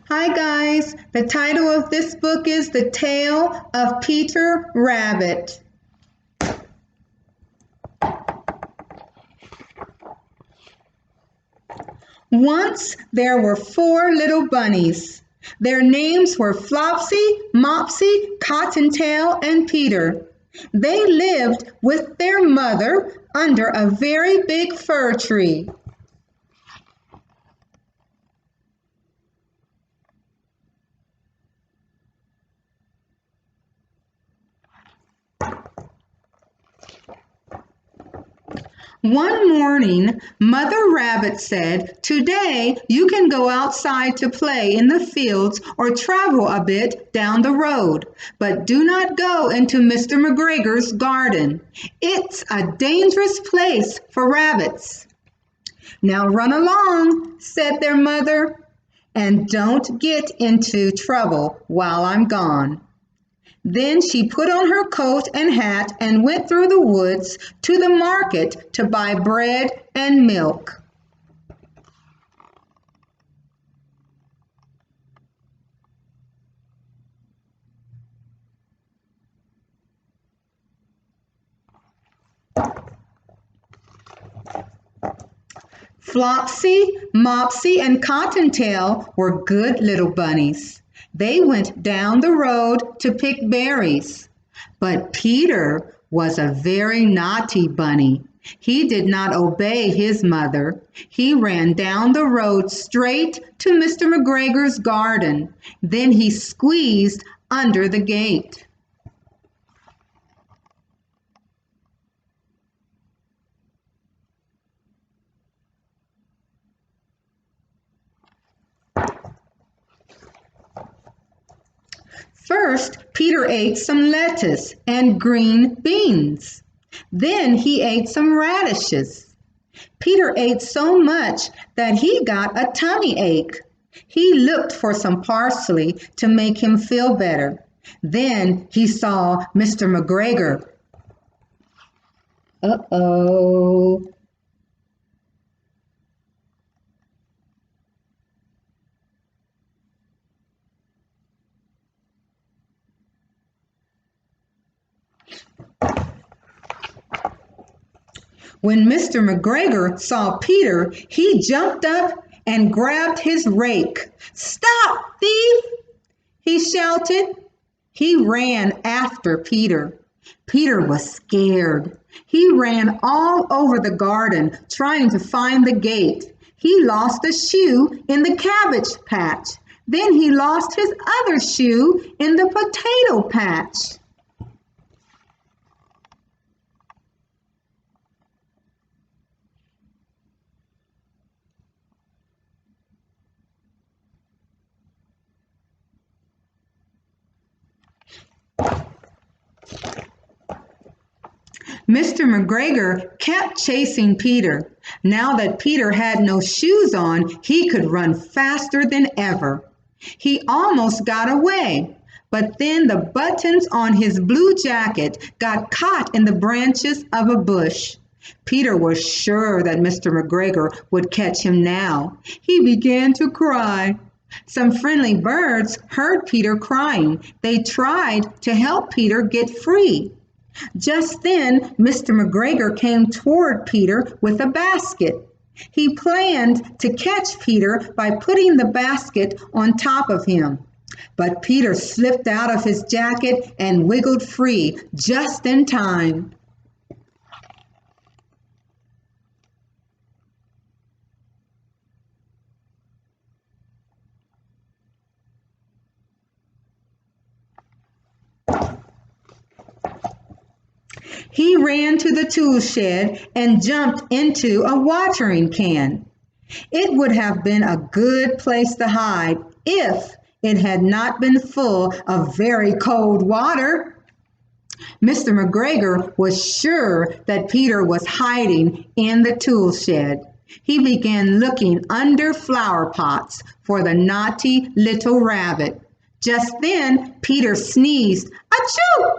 Hi guys, the title of this book is The Tale of Peter Rabbit. Once there were four little bunnies. Their names were Flopsy, Mopsy, Cottontail, and Peter. They lived with their mother under a very big fir tree. One morning, Mother Rabbit said, "Today you can go outside to play in the fields or travel a bit down the road, but do not go into Mr. McGregor's garden. It's a dangerous place for rabbits." "Now run along," said their mother, "and don't get into trouble while I'm gone." Then she put on her coat and hat and went through the woods to the market to buy bread and milk. Flopsy, Mopsy, and Cottontail were good little bunnies. They went down the road to pick berries. But Peter was a very naughty bunny. He did not obey his mother. He ran down the road straight to Mr. McGregor's garden. Then he squeezed under the gate. First, Peter ate some lettuce and green beans. Then he ate some radishes. Peter ate so much that he got a tummy ache. He looked for some parsley to make him feel better. Then he saw Mr. McGregor. Uh-oh. When Mr. McGregor saw Peter, he jumped up and grabbed his rake. "Stop, thief!" he shouted. He ran after Peter. Peter was scared. He ran all over the garden trying to find the gate. He lost a shoe in the cabbage patch. Then he lost his other shoe in the potato patch. Mr. McGregor kept chasing Peter. Now that Peter had no shoes on, he could run faster than ever. He almost got away, but then the buttons on his blue jacket got caught in the branches of a bush. Peter was sure that Mr. McGregor would catch him now. He began to cry. Some friendly birds heard Peter crying. They tried to help Peter get free. Just then Mr. McGregor came toward Peter with a basket. He planned to catch Peter by putting the basket on top of him. But Peter slipped out of his jacket and wiggled free just in time. He ran to the tool shed and jumped into a watering can. It would have been a good place to hide if it had not been full of very cold water. Mr. McGregor was sure that Peter was hiding in the tool shed. He began looking under flower pots for the naughty little rabbit. Just then Peter sneezed. "Achoo!"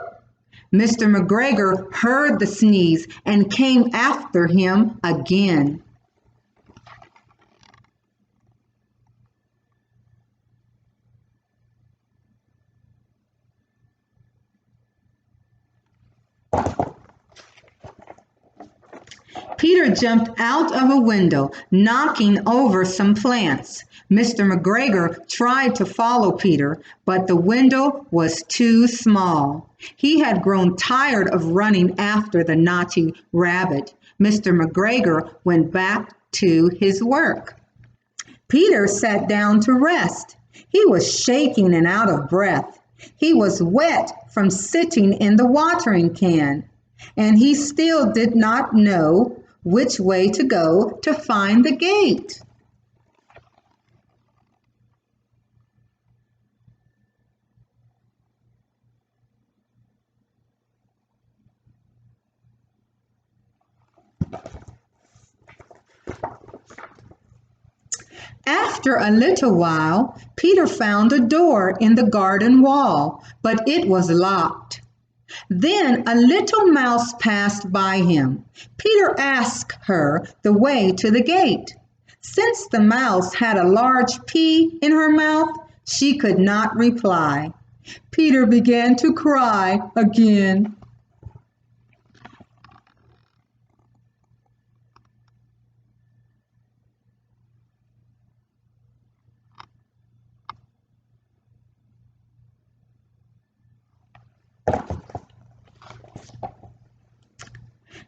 Mr. McGregor heard the sneeze and came after him again. Peter jumped out of a window, knocking over some plants. Mr. McGregor tried to follow Peter, but the window was too small. He had grown tired of running after the naughty rabbit. Mr. McGregor went back to his work. Peter sat down to rest. He was shaking and out of breath. He was wet from sitting in the watering can, and he still did not know which way to go to find the gate. After a little while, Peter found a door in the garden wall, but it was locked. Then a little mouse passed by him. Peter asked her the way to the gate. Since the mouse had a large pea in her mouth, she could not reply. Peter began to cry again.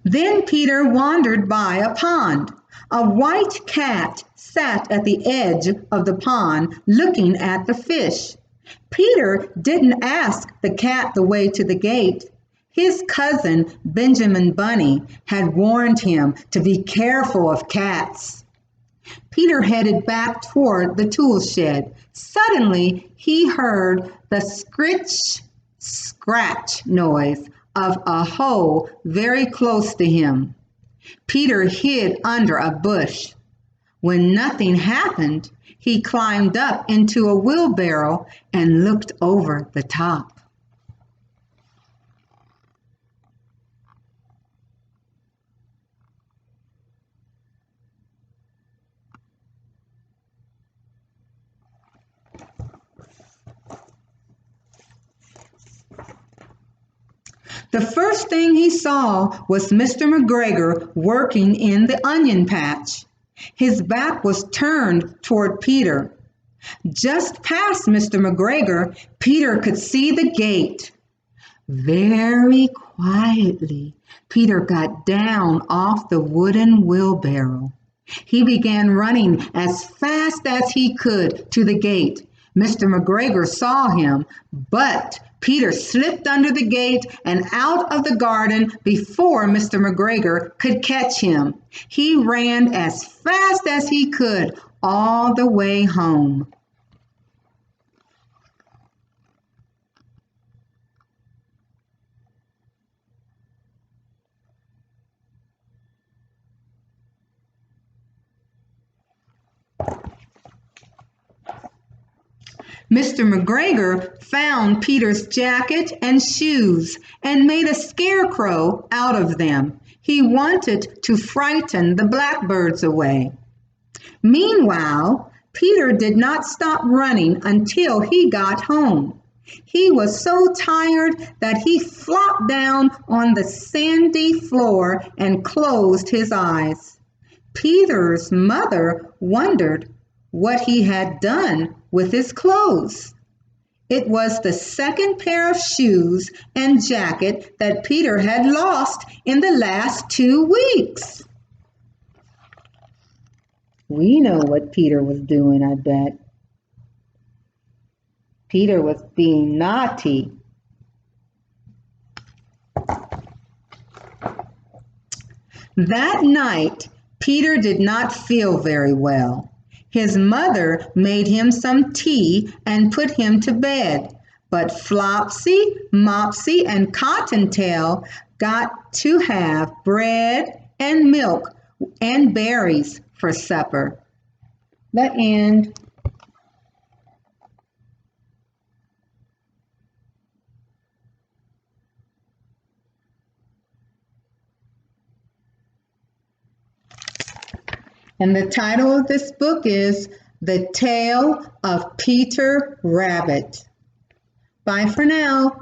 Then Peter wandered by a pond. A white cat sat at the edge of the pond looking at the fish. Peter didn't ask the cat the way to the gate. His cousin, Benjamin Bunny, had warned him to be careful of cats. Peter headed back toward the tool shed. Suddenly, he heard the scritch, scratch noise of a hoe very close to him. Peter hid under a bush. When nothing happened, he climbed up into a wheelbarrow and looked over the top. The first thing he saw was Mr. McGregor working in the onion patch. His back was turned toward Peter. Just past Mr. McGregor, Peter could see the gate. Very quietly, Peter got down off the wooden wheelbarrow. He began running as fast as he could to the gate. Mr. McGregor saw him, but Peter slipped under the gate and out of the garden before Mr. McGregor could catch him. He ran as fast as he could all the way home. Mr. McGregor found Peter's jacket and shoes and made a scarecrow out of them. He wanted to frighten the blackbirds away. Meanwhile, Peter did not stop running until he got home. He was so tired that he flopped down on the sandy floor and closed his eyes. Peter's mother wondered what he had done with his clothes. It was the second pair of shoes and jacket that Peter had lost in the last 2 weeks. We know what Peter was doing, I bet. Peter was being naughty. That night, Peter did not feel very well. His mother made him some tea and put him to bed, but Flopsy, Mopsy, and Cottontail got to have bread and milk and berries for supper. The end. And the title of this book is The Tale of Peter Rabbit. Bye for now.